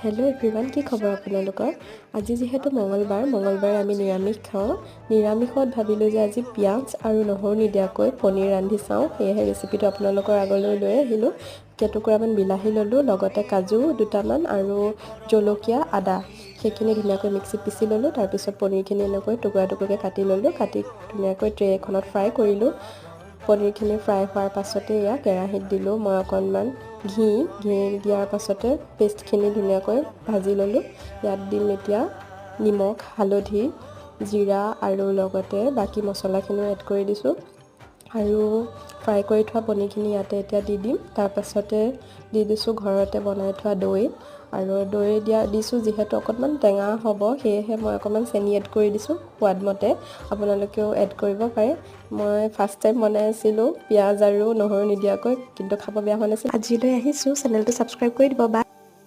Hello' everyone, কি খবৰ আপোনালোকৰ? আজি যিহেতু মঙলবাৰে আমি নিৰামিষ খাওঁ। নিৰামিষত ভাবিলোঁ যে আজি পিঁয়াজ আৰু নহৰু নিদিয়াকৈ পনীৰ ৰান্ধি চাওঁ। সেয়েহে ৰেচিপিটো আপোনালোকৰ আগলৈ লৈ আহিলোঁ। কেইটুকুৰামান বিলাহী ল'লোঁ, লগতে কাজু দুটামান আৰু জলকীয়া, আদা সেইখিনি ধুনীয়াকৈ মিক্সিত পিচি ল'লোঁ। তাৰপিছত পনীৰখিনি এনেকৈ টুকুৰা টুকুৰকৈ কাটি ল'লোঁ। কাটি ধুনীয়াকৈ ট্ৰে এখনত ফ্ৰাই কৰিলোঁ। পনীৰখিনি ফ্ৰাই হোৱাৰ পাছতে এয়া কেৰাহীত দিলোঁ মই অকণমান ঘি দিয়াৰ পাছতে পেষ্টখিনি ধুনীয়াকৈ ভাজি ল'লোঁ। ইয়াত দিম এতিয়া নিমখ, হালধি, জিৰা আৰু লগতে বাকী মছলাখিনিও এড কৰি দিছোঁ। আৰু ফ্ৰাই কৰি থোৱা পনীৰখিনি ইয়াতে এতিয়া দি দিম। তাৰপাছতে দি দিছোঁ ঘৰতে বনাই থোৱা দৈ। আৰু দৈ দিছোঁ যিহেতু অকণমান টেঙা হ'ব, সেয়েহে মই অকণমান চেনি এড কৰি দিছোঁ সোৱাদমতে। আপোনালোকেও এড কৰিব পাৰে। মই ফাৰ্ষ্ট টাইম বনাই আছিলোঁ পিঁয়াজ আৰু নহৰু নিদিয়াকৈ, কিন্তু খাব বেয়া হোৱা নাছিল। আজিলৈ আহিছোঁ, চেনেলটো ছাবস্ক্ৰাইব কৰি দিব। বাই।